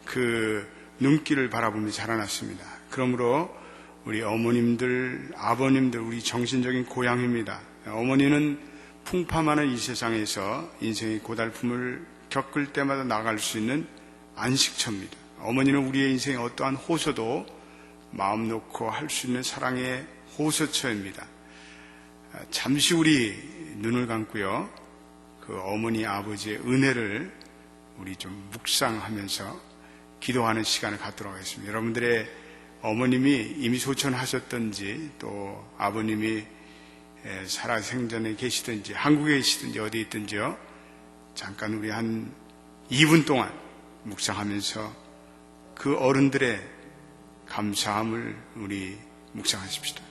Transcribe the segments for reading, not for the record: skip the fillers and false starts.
그 눈길을 바라보며 자라났습니다. 그러므로 우리 어머님들, 아버님들, 우리 정신적인 고향입니다. 어머니는 풍파많은 이 세상에서 인생의 고달픔을 겪을 때마다 나갈 수 있는 안식처입니다. 어머니는 우리의 인생의 어떠한 호소도 마음 놓고 할 수 있는 사랑의 호소처입니다. 잠시 우리 눈을 감고요, 그 어머니 아버지의 은혜를 우리 좀 묵상하면서 기도하는 시간을 갖도록 하겠습니다. 여러분들의 어머님이 이미 소천하셨든지 또 아버님이 살아생전에 계시든지 한국에 계시든지 어디 있든지요, 잠깐 우리 한 2분 동안 묵상하면서 그 어른들의 감사함을 우리 묵상하십시다.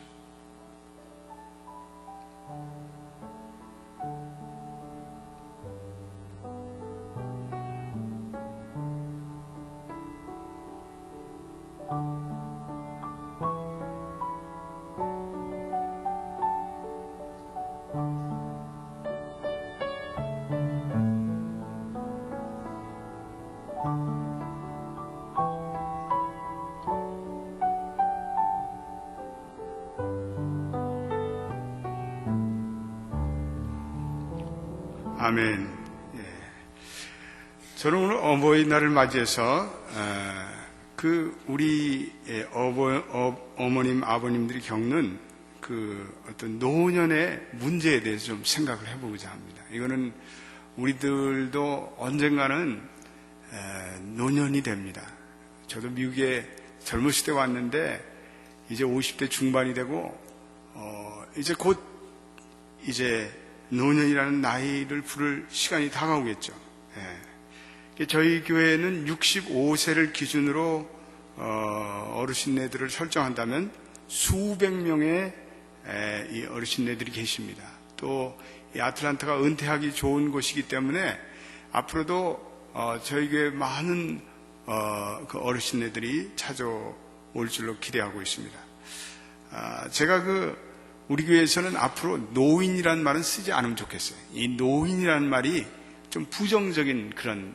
아멘. 저는 오늘 어버이날을 맞이해서 우리 어머님, 아버님들이 겪는 그 어떤 노년의 문제에 대해서 좀 생각을 해보고자 합니다. 이거는 우리들도 언젠가는 노년이 됩니다. 저도 미국에 젊었을 때 왔는데 이제 50대 중반이 되고 이제 곧 노년이라는 나이를 부를 시간이 다가오겠죠. 저희 교회는 65세를 기준으로 어르신네들을 설정한다면 수백 명의 이 어르신네들이 계십니다. 또 이 아틀란타가 은퇴하기 좋은 곳이기 때문에 앞으로도 저희 교회 많은 그 어르신네들이 찾아올 줄로 기대하고 있습니다. 제가 우리 교회에서는 앞으로 노인이라는 말은 쓰지 않으면 좋겠어요. 이 노인이라는 말이 좀 부정적인 그런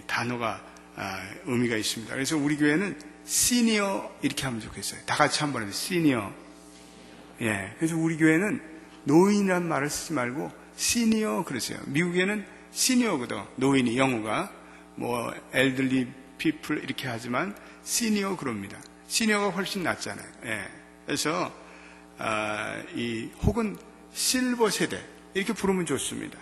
단어가 의미가 있습니다. 그래서 우리 교회는 시니어 이렇게 하면 좋겠어요. 다 같이 한번 해요. 시니어. 그래서 우리 교회는 노인이라는 말을 쓰지 말고 시니어 그러세요. 미국에는 시니어거든. 노인이 영어가 뭐 elderly people 이렇게 하지만 시니어 그럽니다. 시니어가 훨씬 낫잖아요. 그래서 혹은 실버 세대 이렇게 부르면 좋습니다.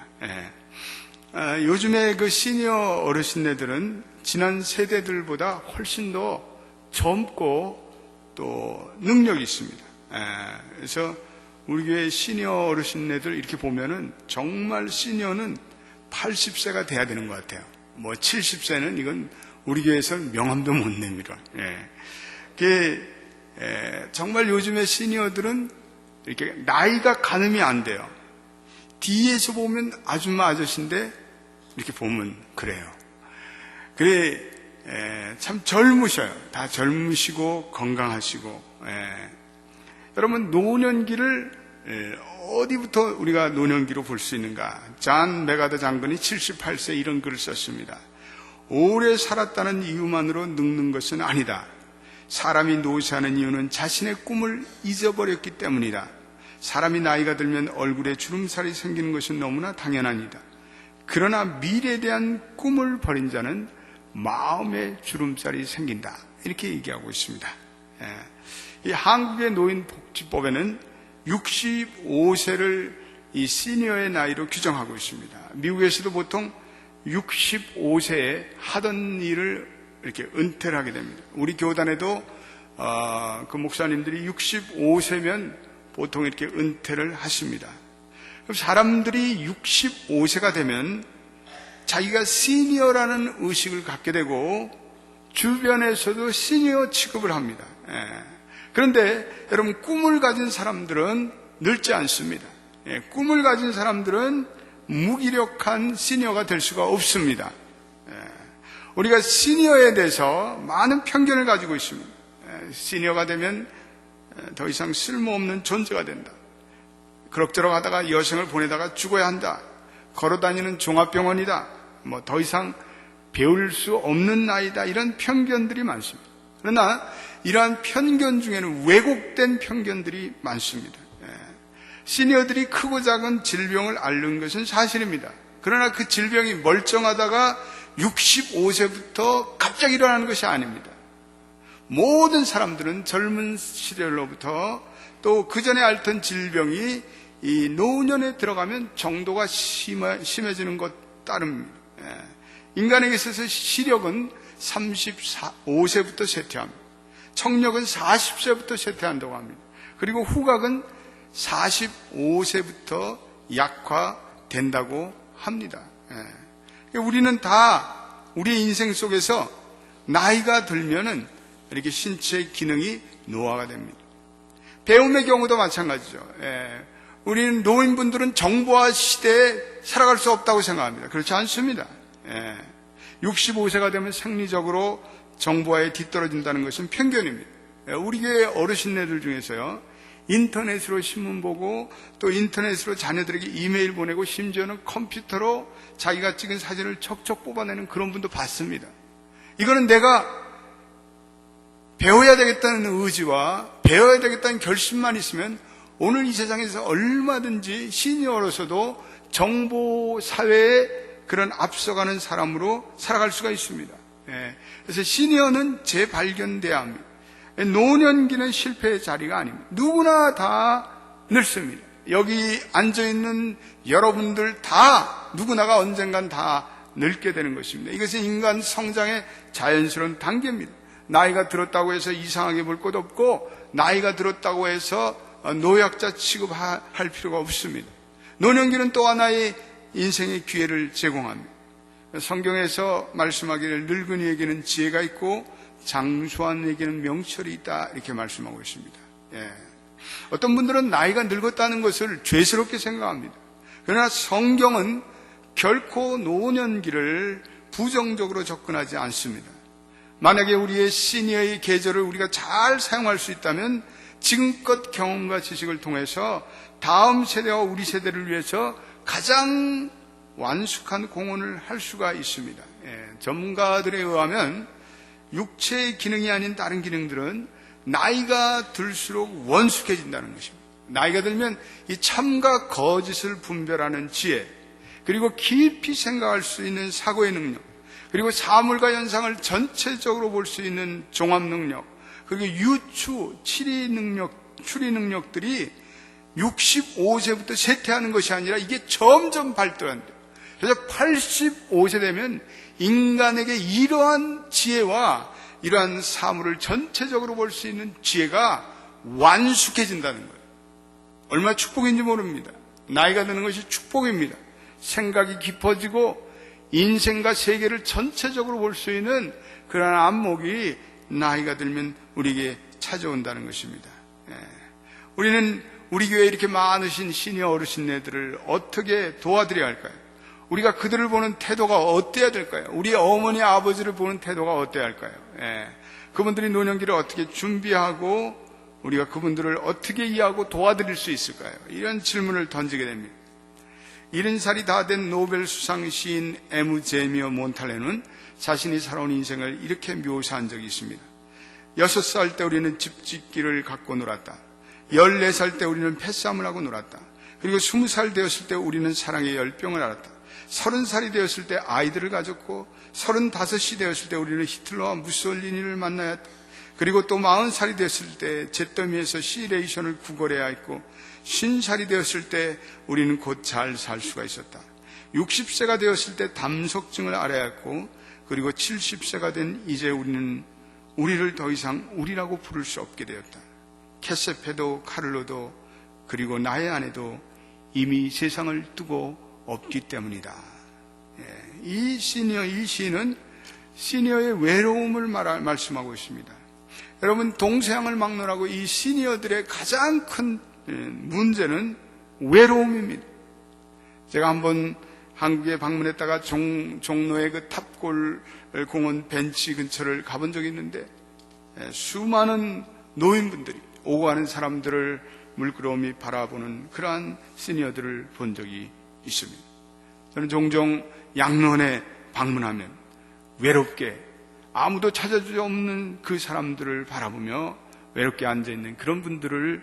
요즘에 그 시니어 어르신네들은 지난 세대들보다 훨씬 더 젊고 또 능력이 있습니다. 그래서 우리 교회 시니어 어르신네들 이렇게 보면은 정말 시니어는 80세가 돼야 되는 것 같아요. 뭐 70세는 이건 우리 교회에서는 명함도 못 냅니다. 정말 요즘의 시니어들은 이렇게 나이가 가늠이 안 돼요. 뒤에서 보면 아줌마 아저씨인데 이렇게 보면 그래요. 참 젊으셔요. 다 젊으시고 건강하시고. 여러분 노년기를 어디부터 우리가 노년기로 볼 수 있는가? 잔 메가더 장군이 78세 이런 글을 썼습니다. 오래 살았다는 이유만으로 늙는 것은 아니다. 사람이 노쇠하는 이유는 자신의 꿈을 잊어버렸기 때문이다. 사람이 나이가 들면 얼굴에 주름살이 생기는 것은 너무나 당연한 일이다. 그러나 미래에 대한 꿈을 버린 자는 마음에 주름살이 생긴다. 이렇게 얘기하고 있습니다. 이 한국의 노인복지법에는 65세를 이 시니어의 나이로 규정하고 있습니다. 미국에서도 보통 65세에 하던 일을 이렇게 은퇴를 하게 됩니다. 우리 교단에도 그 목사님들이 65세면 보통 이렇게 은퇴를 하십니다. 그럼 사람들이 65세가 되면 자기가 시니어라는 의식을 갖게 되고 주변에서도 시니어 취급을 합니다. 그런데 여러분 꿈을 가진 사람들은 늙지 않습니다. 꿈을 가진 사람들은 무기력한 시니어가 될 수가 없습니다. 우리가 시니어에 대해서 많은 편견을 가지고 있습니다. 시니어가 되면 더 이상 쓸모없는 존재가 된다. 그럭저럭 하다가 여생을 보내다가 죽어야 한다. 걸어다니는 종합병원이다. 더 이상 배울 수 없는 나이다, 이런 편견들이 많습니다. 그러나 이러한 편견 중에는 왜곡된 편견들이 많습니다. 시니어들이 크고 작은 질병을 앓는 것은 사실입니다. 그러나 그 질병이 멀쩡하다가 65세부터 갑자기 일어나는 것이 아닙니다. 모든 사람들은 젊은 시절로부터 또 그 전에 앓던 질병이 이 노년에 들어가면 정도가 심해지는 것 따릅니다. 인간에게 있어서 시력은 35세부터 쇠퇴합니다. 청력은 40세부터 쇠퇴한다고 합니다. 그리고 후각은 45세부터 약화된다고 합니다. 우리는 다 우리 인생 속에서 나이가 들면은 이렇게 신체 기능이 노화가 됩니다. 배움의 경우도 마찬가지죠. 우리는 노인분들은 정보화 시대에 살아갈 수 없다고 생각합니다. 그렇지 않습니다. 65세가 되면 생리적으로 정보화에 뒤떨어진다는 것은 편견입니다. 우리 교회 어르신네들 중에서요, 인터넷으로 신문 보고 또 인터넷으로 자녀들에게 이메일 보내고 심지어는 컴퓨터로 자기가 찍은 사진을 척척 뽑아내는 그런 분도 봤습니다. 이거는 내가 배워야 되겠다는 의지와 배워야 되겠다는 결심만 있으면 오늘 이 세상에서 얼마든지 시니어로서도 정보 사회에 그런 앞서가는 사람으로 살아갈 수가 있습니다. 그래서 시니어는 재발견돼야 합니다. 노년기는 실패의 자리가 아닙니다. 누구나 다 늙습니다. 여기 앉아있는 여러분들 다 누구나가 언젠간 다 늙게 되는 것입니다. 이것은 인간 성장의 자연스러운 단계입니다. 나이가 들었다고 해서 이상하게 볼 것 없고 나이가 들었다고 해서 노약자 취급할 필요가 없습니다. 노년기는 또 하나의 인생의 기회를 제공합니다. 성경에서 말씀하기를 늙은이에게는 지혜가 있고 장수한에게는 명철이 있다, 이렇게 말씀하고 있습니다. 어떤 분들은 나이가 늙었다는 것을 죄스럽게 생각합니다. 그러나 성경은 결코 노년기를 부정적으로 접근하지 않습니다. 만약에 우리의 시니어의 계절을 우리가 잘 사용할 수 있다면 지금껏 경험과 지식을 통해서 다음 세대와 우리 세대를 위해서 가장 완숙한 공헌을 할 수가 있습니다. 전문가들에 의하면 육체의 기능이 아닌 다른 기능들은 나이가 들수록 원숙해진다는 것입니다. 나이가 들면 이 참과 거짓을 분별하는 지혜, 그리고 깊이 생각할 수 있는 사고의 능력, 그리고 사물과 현상을 전체적으로 볼 수 있는 종합 능력, 그리고 유추, 추리 능력들이 65세부터 쇠퇴하는 것이 아니라 이게 점점 발달한대요. 그래서 85세 되면 인간에게 이러한 지혜와 이러한 사물을 전체적으로 볼 수 있는 지혜가 완숙해진다는 거예요. 얼마나 축복인지 모릅니다. 나이가 드는 것이 축복입니다. 생각이 깊어지고 인생과 세계를 전체적으로 볼 수 있는 그런 안목이 나이가 들면 우리에게 찾아온다는 것입니다. 우리는 우리 교회에 이렇게 많으신 시니어 어르신네들을 어떻게 도와드려야 할까요? 우리가 그들을 보는 태도가 어때야 될까요? 우리 어머니 아버지를 보는 태도가 어때야 할까요? 그분들이 노년기를 어떻게 준비하고 우리가 그분들을 어떻게 이해하고 도와드릴 수 있을까요? 이런 질문을 던지게 됩니다. 70살이 다 된 노벨 수상 시인 에무제미어 몬탈레는 자신이 살아온 인생을 이렇게 묘사한 적이 있습니다. 6살 때 우리는 집짓기를 갖고 놀았다. 14살 때 우리는 패싸움을 하고 놀았다. 그리고 20살 되었을 때 우리는 사랑의 열병을 알았다. 30살이 되었을 때 아이들을 가졌고 35이 되었을 때 우리는 히틀러와 무솔리니를 만나야 했다. 그리고 또 40살이 되었을 때 잿더미에서 시레이션을 구걸해야 했고 50살이 되었을 때 우리는 곧 잘 살 수가 있었다. 60세가 되었을 때 담속증을 알아야 했고 그리고 70세가 된 이제 우리는 우리를 더 이상 우리라고 부를 수 없게 되었다. 케세페도 카를로도 그리고 나의 아내도 이미 세상을 두고 없기 때문이다. 이 시인은 시니어의 외로움을 말씀하고 있습니다. 여러분, 동서양을 막론하고 이 시니어들의 가장 큰 문제는 외로움입니다. 제가 한번 한국에 방문했다가 종로의 그 탑골 공원 벤치 근처를 가본 적이 있는데 수많은 노인분들이 오고 가는 사람들을 물끄러미 바라보는 그러한 시니어들을 본 적이 있습니다. 저는 종종 양론에 방문하면 외롭게 아무도 찾아주지 없는 그 사람들을 바라보며 외롭게 앉아있는 그런 분들을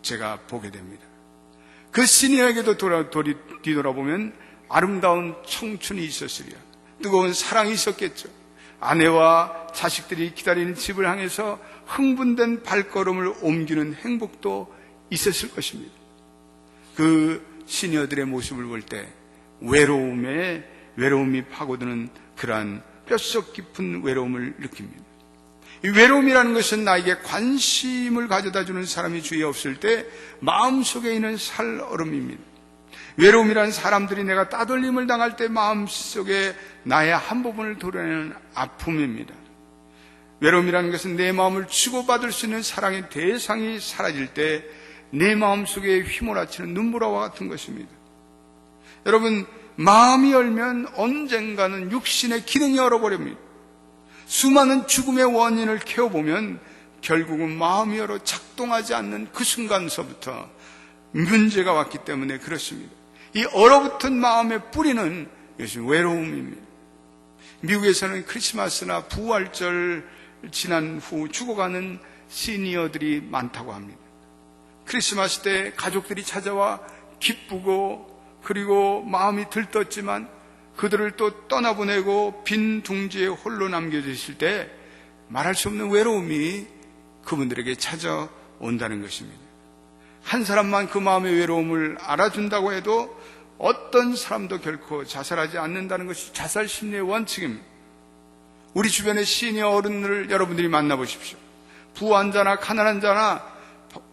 제가 보게 됩니다. 그 시니어에게도 뒤돌아보면 아름다운 청춘이 있었으리라. 뜨거운 사랑이 있었겠죠. 아내와 자식들이 기다리는 집을 향해서 흥분된 발걸음을 옮기는 행복도 있었을 것입니다. 그 시니어들의 모습을 볼 때 외로움이 파고드는 그러한 뼛속 깊은 외로움을 느낍니다. 이 외로움이라는 것은 나에게 관심을 가져다주는 사람이 주위에 없을 때 마음속에 있는 살얼음입니다. 외로움이란 사람들이 내가 따돌림을 당할 때 마음속에 나의 한 부분을 도려내는 아픔입니다. 외로움이라는 것은 내 마음을 주고받을 수 있는 사랑의 대상이 사라질 때 내 마음속에 휘몰아치는 눈보라와 같은 것입니다. 여러분, 마음이 열면 언젠가는 육신의 기능이 얼어버립니다. 수많은 죽음의 원인을 캐어보면 결국은 마음이 열어 작동하지 않는 그 순간서부터 문제가 왔기 때문에 그렇습니다. 이 얼어붙은 마음의 뿌리는 이것이 외로움입니다. 미국에서는 크리스마스나 부활절 지난 후 죽어가는 시니어들이 많다고 합니다. 크리스마스 때 가족들이 찾아와 기쁘고 그리고 마음이 들떴지만 그들을 또 떠나보내고 빈 둥지에 홀로 남겨져 있을 때 말할 수 없는 외로움이 그분들에게 찾아온다는 것입니다. 한 사람만 그 마음의 외로움을 알아준다고 해도 어떤 사람도 결코 자살하지 않는다는 것이 자살 심리의 원칙입니다. 우리 주변의 시니어 어른들을 여러분들이 만나보십시오. 부한 자나 가난한 자나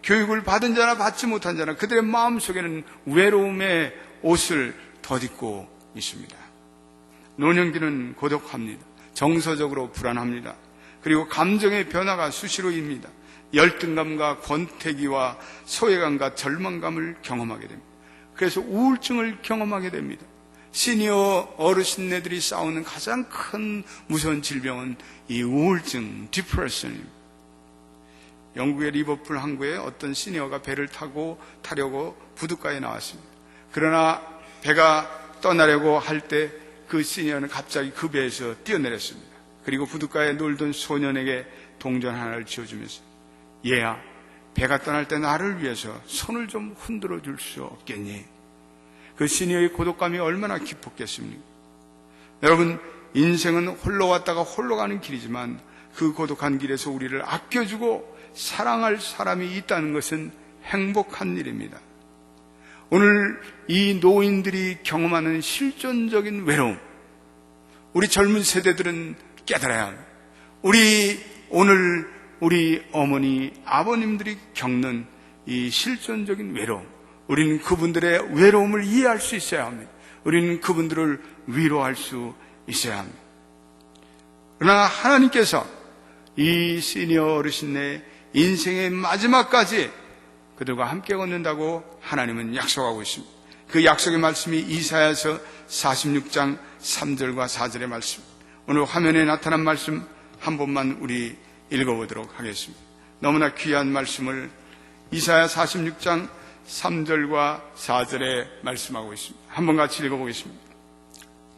교육을 받은 자나 받지 못한 자나 그들의 마음속에는 외로움의 옷을 덧입고 있습니다. 노년기는 고독합니다. 정서적으로 불안합니다. 그리고 감정의 변화가 수시로입니다. 열등감과 권태기와 소외감과 절망감을 경험하게 됩니다. 그래서 우울증을 경험하게 됩니다. 시니어 어르신네들이 싸우는 가장 큰 무서운 질병은 이 우울증, 디프레션입니다. 영국의 리버풀 항구에 어떤 시니어가 배를 타려고 부둣가에 나왔습니다. 그러나 배가 떠나려고 할 때 그 시니어는 갑자기 그 배에서 뛰어내렸습니다. 그리고 부둣가에 놀던 소년에게 동전 하나를 쥐어주면서 얘야, 배가 떠날 때 나를 위해서 손을 좀 흔들어 줄 수 없겠니? 그 시니어의 고독감이 얼마나 깊었겠습니까? 여러분, 인생은 홀로 왔다가 홀로 가는 길이지만 그 고독한 길에서 우리를 아껴주고 사랑할 사람이 있다는 것은 행복한 일입니다. 오늘 이 노인들이 경험하는 실존적인 외로움, 우리 젊은 세대들은 깨달아야 합니다. 우리 어머니, 아버님들이 겪는 이 실존적인 외로움, 우리는 그분들의 외로움을 이해할 수 있어야 합니다. 우리는 그분들을 위로할 수 있어야 합니다. 그러나 하나님께서 이 시니어 어르신의 인생의 마지막까지 그들과 함께 걷는다고 하나님은 약속하고 있습니다. 그 약속의 말씀이 이사야서 46장 3절과 4절의 말씀, 오늘 화면에 나타난 말씀 한 번만 우리 읽어보도록 하겠습니다. 너무나 귀한 말씀을 이사야 46장 3절과 4절에 말씀하고 있습니다. 한번 같이 읽어보겠습니다.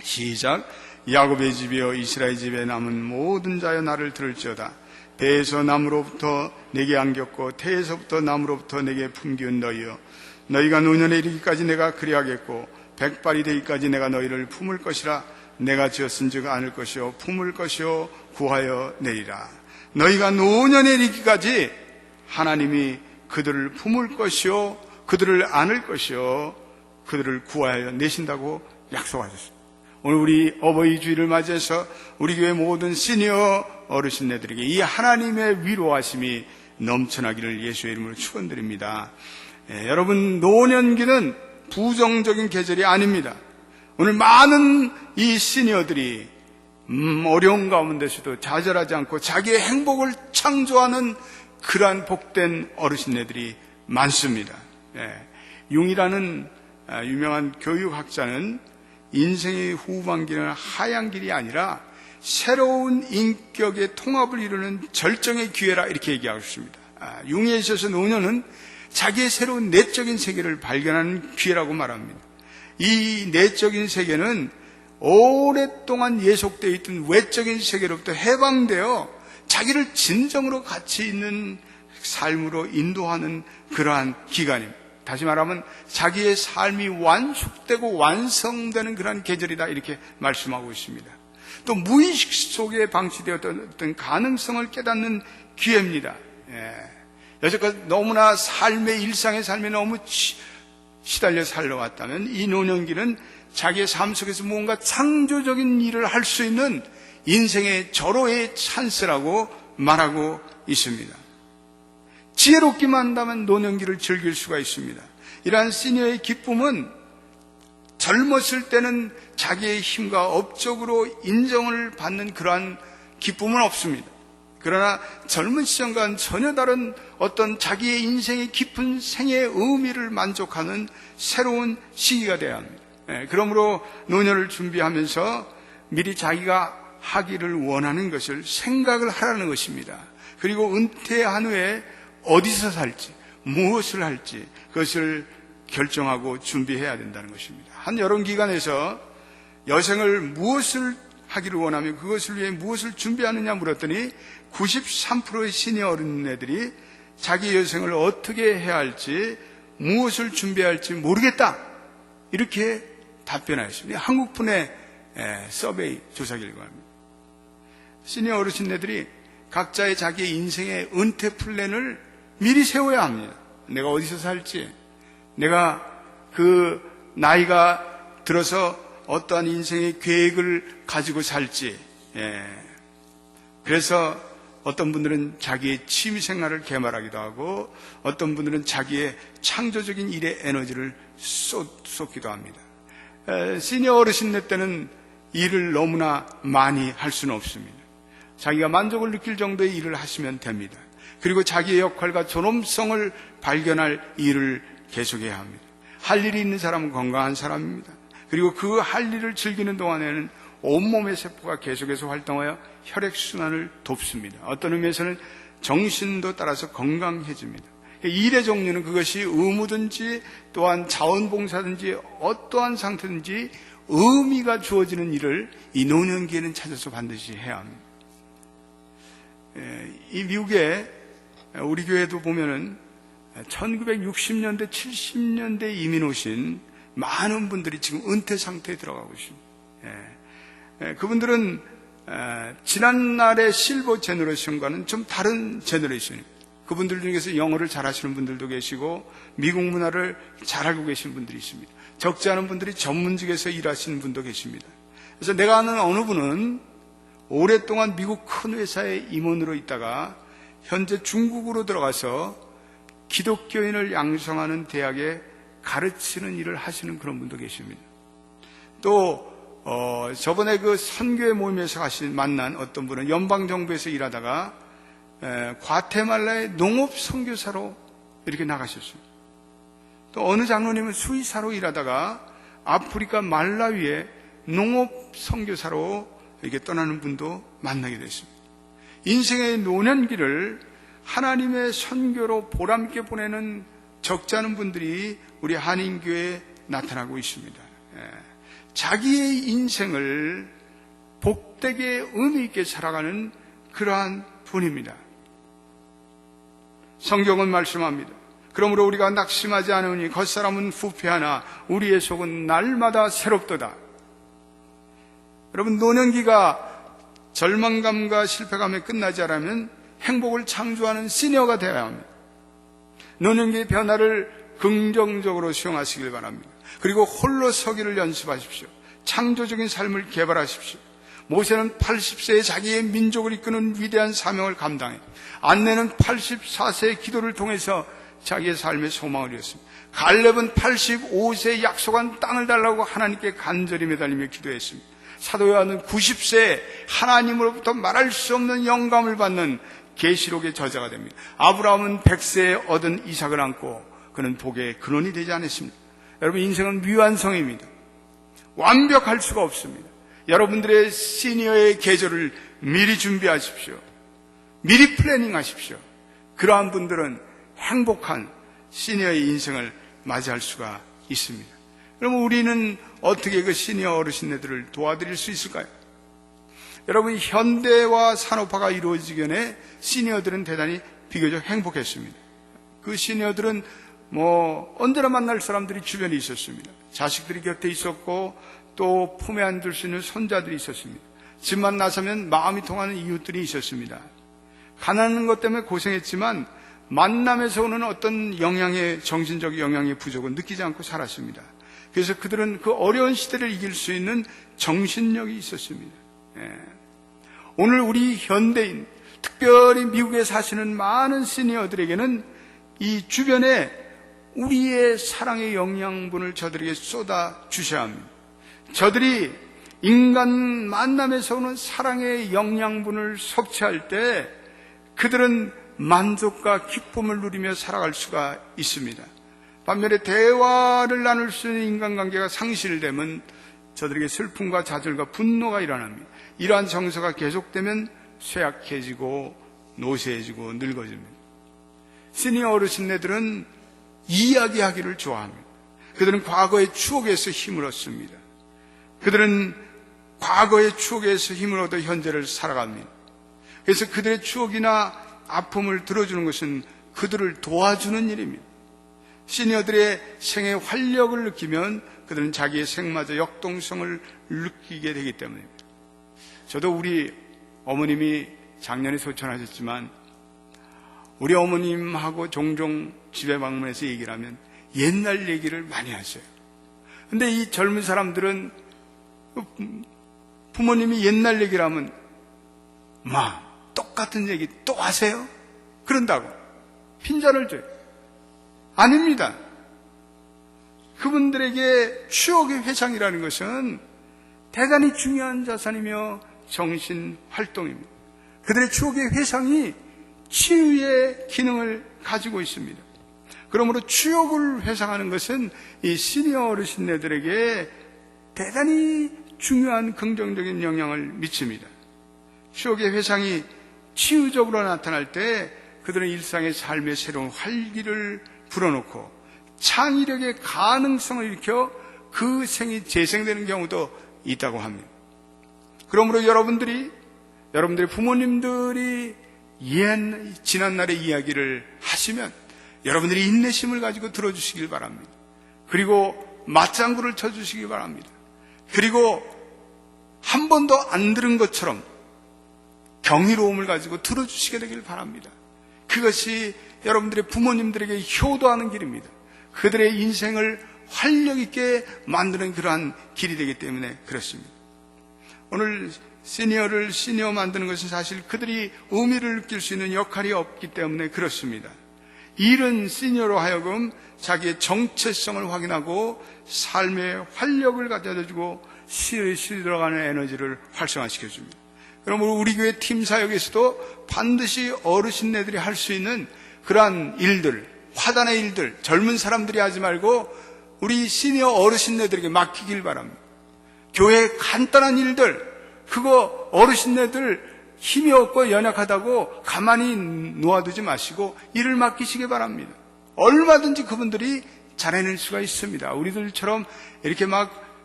시작. 야곱의 집이여 이스라엘 집에 남은 모든 자여 나를 들을지어다. 배에서 나무로부터 내게 안겼고 태에서부터 나무로부터 내게 품기운 너희여, 너희가 노년에 이르기까지 내가 그리하겠고 백발이 되기까지 내가 너희를 품을 것이라. 내가 지었은즉 안을 것이요 품을 것이요 구하여 내리라. 너희가 노년에 이르기까지 하나님이 그들을 품을 것이요 그들을 안을 것이요 그들을 구하여 내신다고 약속하셨습니다. 오늘 우리 어버이 주일을 맞이해서 우리 교회 모든 시니어 어르신네들에게 이 하나님의 위로하심이 넘쳐나기를 예수의 이름으로 축원드립니다. 여러분, 노년기는 부정적인 계절이 아닙니다. 오늘 많은 이 시니어들이 어려운 가운데서도 좌절하지 않고 자기의 행복을 창조하는 그러한 복된 어르신네들이 많습니다. 융이라는 유명한 교육학자는 인생의 후반기는 하얀 길이 아니라 새로운 인격의 통합을 이루는 절정의 기회라 이렇게 얘기하고 있습니다. 융에 있어서 노년은 자기의 새로운 내적인 세계를 발견하는 기회라고 말합니다. 이 내적인 세계는 오랫동안 예속되어 있던 외적인 세계로부터 해방되어 자기를 진정으로 가치 있는 삶으로 인도하는 그러한 기간입니다. 다시 말하면 자기의 삶이 완숙되고 완성되는 그러한 계절이다, 이렇게 말씀하고 있습니다. 또 무의식 속에 방치되었던 어떤 가능성을 깨닫는 기회입니다. 여태껏 너무나 일상의 삶에 너무 시달려 살아왔다면 이 노년기는 자기의 삶 속에서 무언가 창조적인 일을 할 수 있는 인생의 절호의 찬스라고 말하고 있습니다. 지혜롭기만 한다면 노년기를 즐길 수가 있습니다. 이러한 시니어의 기쁨은 젊었을 때는 자기의 힘과 업적으로 인정을 받는 그러한 기쁨은 없습니다. 그러나 젊은 시절과는 전혀 다른 어떤 자기의 인생의 깊은 생애의 의미를 만족하는 새로운 시기가 되어야 합니다. 그러므로 노년을 준비하면서 미리 자기가 하기를 원하는 것을 생각을 하라는 것입니다. 그리고 은퇴한 후에 어디서 살지, 무엇을 할지 그것을 결정하고 준비해야 된다는 것입니다. 한 여름 기간에서 여생을 무엇을 하기를 원하며 그것을 위해 무엇을 준비하느냐 물었더니 93%의 시니어 어린애들이 자기 여생을 어떻게 해야 할지, 무엇을 준비해야 할지 모르겠다, 이렇게 답변하였습니다. 한국분의 서베이 조사 결과입니다. 시니어 어르신네들이 각자의 자기의 인생의 은퇴 플랜을 미리 세워야 합니다. 내가 어디서 살지, 내가 그 나이가 들어서 어떠한 인생의 계획을 가지고 살지. 그래서 어떤 분들은 자기의 취미생활을 개발하기도 하고 어떤 분들은 자기의 창조적인 일에 에너지를 쏟기도 합니다. 시니어 어르신네 때는 일을 너무나 많이 할 수는 없습니다. 자기가 만족을 느낄 정도의 일을 하시면 됩니다. 그리고 자기의 역할과 존엄성을 발견할 일을 계속해야 합니다. 할 일이 있는 사람은 건강한 사람입니다. 그리고 그 할 일을 즐기는 동안에는 온몸의 세포가 계속해서 활동하여 혈액순환을 돕습니다. 어떤 의미에서는 정신도 따라서 건강해집니다. 일의 종류는 그것이 의무든지 또한 자원봉사든지 어떠한 상태든지 의미가 주어지는 일을 이 노년기에는 찾아서 반드시 해야 합니다. 이 미국에 우리 교회도 보면은 1960년대, 70년대 이민 오신 많은 분들이 지금 은퇴 상태에 들어가고 있습니다. 그분들은 지난날의 실버 제너레이션과는 좀 다른 제너레이션입니다. 그분들 중에서 영어를 잘하시는 분들도 계시고 미국 문화를 잘 알고 계신 분들이 있습니다. 적지 않은 분들이 전문직에서 일하시는 분도 계십니다. 그래서 내가 아는 어느 분은 오랫동안 미국 큰 회사의 임원으로 있다가 현재 중국으로 들어가서 기독교인을 양성하는 대학에 가르치는 일을 하시는 그런 분도 계십니다. 또 저번에 그 선교회 모임에서 만난 어떤 분은 연방정부에서 일하다가 과테말라의 농업 선교사로 이렇게 나가셨습니다. 또 어느 장로님은 수의사로 일하다가 아프리카 말라위의 농업 선교사로 이렇게 떠나는 분도 만나게 됐습니다. 인생의 노년기를 하나님의 선교로 보람있게 보내는 적지 않은 분들이 우리 한인교회에 나타나고 있습니다. 자기의 인생을 복되게 의미있게 살아가는 그러한 분입니다. 성경은 말씀합니다. 그러므로 우리가 낙심하지 않으니 겉사람은 부패하나 우리의 속은 날마다 새롭도다. 여러분, 노년기가 절망감과 실패감에 끝나지 않으면 행복을 창조하는 시니어가 되어야 합니다. 노년기의 변화를 긍정적으로 수용하시길 바랍니다. 그리고 홀로 서기를 연습하십시오. 창조적인 삶을 개발하십시오. 모세는 80세에 자기의 민족을 이끄는 위대한 사명을 감당해 안내는 84세의 기도를 통해서 자기의 삶의 소망을 이뤘습니다. 갈렙은 85세에 약속한 땅을 달라고 하나님께 간절히 매달리며 기도했습니다. 사도 요한은 90세에 하나님으로부터 말할 수 없는 영감을 받는 계시록의 저자가 됩니다. 아브라함은 100세에 얻은 이삭을 안고 그는 복의 근원이 되지 않았습니다. 여러분, 인생은 미완성입니다. 완벽할 수가 없습니다. 여러분들의 시니어의 계절을 미리 준비하십시오. 미리 플래닝하십시오. 그러한 분들은 행복한 시니어의 인생을 맞이할 수가 있습니다. 그러면 우리는 어떻게 그 시니어 어르신네들을 도와드릴 수 있을까요? 여러분, 현대화 산업화가 이루어지기 전에 시니어들은 대단히 비교적 행복했습니다. 그 시니어들은 언제나 만날 사람들이 주변에 있었습니다. 자식들이 곁에 있었고 또 품에 안을 수 있는 손자들이 있었습니다. 집만 나서면 마음이 통하는 이웃들이 있었습니다. 가난한 것 때문에 고생했지만 만남에서 오는 어떤 정신적 영향의 부족은 느끼지 않고 살았습니다. 그래서 그들은 그 어려운 시대를 이길 수 있는 정신력이 있었습니다. 오늘 우리 현대인, 특별히 미국에 사시는 많은 시니어들에게는 이 주변에 우리의 사랑의 영양분을 저들에게 쏟아 주셔야 합니다. 저들이 인간 만남에서 오는 사랑의 영양분을 섭취할 때 그들은 만족과 기쁨을 누리며 살아갈 수가 있습니다. 반면에 대화를 나눌 수 있는 인간관계가 상실되면 저들에게 슬픔과 좌절과 분노가 일어납니다. 이러한 정서가 계속되면 쇠약해지고 노쇠해지고 늙어집니다. 시니어 어르신네들은 이야기하기를 좋아합니다. 그들은 과거의 추억에서 힘을 얻습니다. 그들은 과거의 추억에서 힘을 얻어 현재를 살아갑니다. 그래서 그들의 추억이나 아픔을 들어주는 것은 그들을 도와주는 일입니다. 시니어들의 생의 활력을 느끼면 그들은 자기의 생마저 역동성을 느끼게 되기 때문입니다. 저도 우리 어머님이 작년에 소천하셨지만 우리 어머님하고 종종 집에 방문해서 얘기를 하면 옛날 얘기를 많이 하셔요. 근데 이 젊은 사람들은 부모님이 옛날 얘기를 하면 똑같은 얘기 또 하세요? 그런다고 핀잔을 줘요. 아닙니다. 그분들에게 추억의 회상이라는 것은 대단히 중요한 자산이며 정신 활동입니다. 그들의 추억의 회상이 치유의 기능을 가지고 있습니다. 그러므로 추억을 회상하는 것은 이 시니어 어르신네들에게 대단히 중요한 긍정적인 영향을 미칩니다. 추억의 회상이 치유적으로 나타날 때 그들은 일상의 삶의 새로운 활기를 불어넣고 창의력의 가능성을 일으켜 그 생이 재생되는 경우도 있다고 합니다. 그러므로 여러분들의 부모님들이 지난날의 이야기를 하시면 여러분들이 인내심을 가지고 들어주시길 바랍니다. 그리고 맞장구를 쳐주시길 바랍니다. 그리고 한 번도 안 들은 것처럼 경이로움을 가지고 들어주시게 되길 바랍니다. 그것이 여러분들의 부모님들에게 효도하는 길입니다. 그들의 인생을 활력 있게 만드는 그러한 길이 되기 때문에 그렇습니다. 오늘 시니어 만드는 것은 사실 그들이 의미를 느낄 수 있는 역할이 없기 때문에 그렇습니다. 이런 시니어로 하여금 자기의 정체성을 확인하고 삶의 활력을 가져다주고 시리 들어가는 에너지를 활성화시켜줍니다. 그러므로 우리 교회 팀 사역에서도 반드시 어르신네들이 할 수 있는 그러한 일들, 화단의 일들, 젊은 사람들이 하지 말고 우리 시니어 어르신네들에게 맡기길 바랍니다. 교회의 간단한 일들, 그거 어르신네들 힘이 없고 연약하다고 가만히 놓아두지 마시고 일을 맡기시기 바랍니다. 얼마든지 그분들이 잘해낼 수가 있습니다. 우리들처럼 이렇게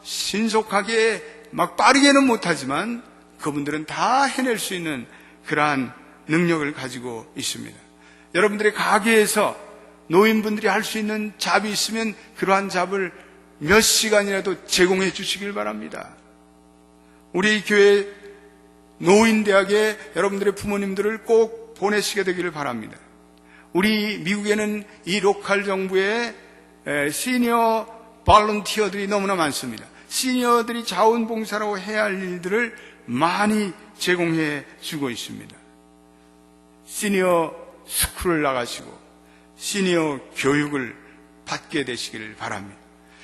신속하게 빠르게는 못하지만 그분들은 다 해낼 수 있는 그러한 능력을 가지고 있습니다. 여러분들의 가게에서 노인분들이 할 수 있는 잡이 있으면 그러한 잡을 몇 시간이라도 제공해 주시길 바랍니다. 우리 교회 노인대학에 여러분들의 부모님들을 꼭 보내시게 되기를 바랍니다. 우리 미국에는 이 로컬 정부의 시니어 볼런티어들이 너무나 많습니다. 시니어들이 자원봉사라고 해야 할 일들을 많이 제공해 주고 있습니다. 시니어 스쿨을 나가시고 시니어 교육을 받게 되시기를 바랍니다.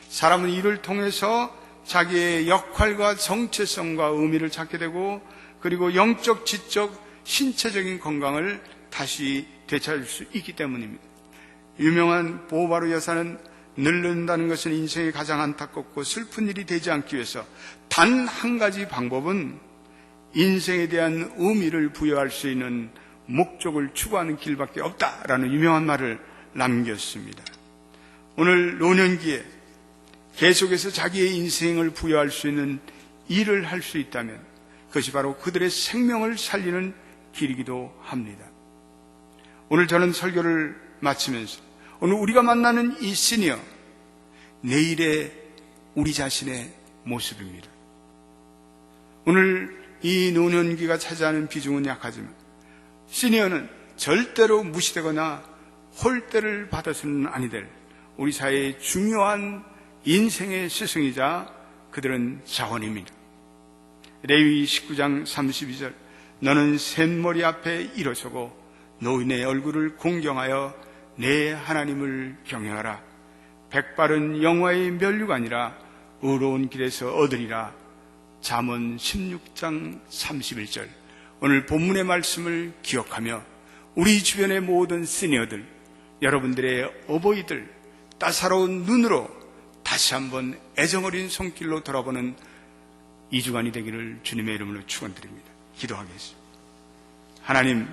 사람은 이를 통해서 자기의 역할과 정체성과 의미를 찾게 되고 그리고 영적, 지적, 신체적인 건강을 다시 되찾을 수 있기 때문입니다. 유명한 보바루 여사는 늙는다는 것은 인생의 가장 안타깝고 슬픈 일이 되지 않기 위해서 단 한 가지 방법은 인생에 대한 의미를 부여할 수 있는 목적을 추구하는 길밖에 없다라는 유명한 말을 남겼습니다. 오늘 노년기에 계속해서 자기의 인생을 부여할 수 있는 일을 할 수 있다면 그것이 바로 그들의 생명을 살리는 길이기도 합니다. 오늘 저는 설교를 마치면서 오늘 우리가 만나는 이 시니어, 내일의 우리 자신의 모습입니다. 오늘 이 노년기가 차지하는 비중은 약하지만 시니어는 절대로 무시되거나 홀대를 받아서는 아니 될 우리 사회의 중요한 인생의 스승이자 그들은 자원입니다. 레위기 19장 32절, 너는 샘머리 앞에 일어서고 노인의 얼굴을 공경하여 내 하나님을 경외하라. 백발은 영화의 면류관이라 의로운 길에서 얻으리라. 잠언 16장 31절. 오늘 본문의 말씀을 기억하며 우리 주변의 모든 시니어들, 여러분들의 어버이들, 따사로운 눈으로 다시 한번 애정어린 손길로 돌아보는 2주간이 되기를 주님의 이름으로 축원드립니다. 기도하겠습니다. 하나님,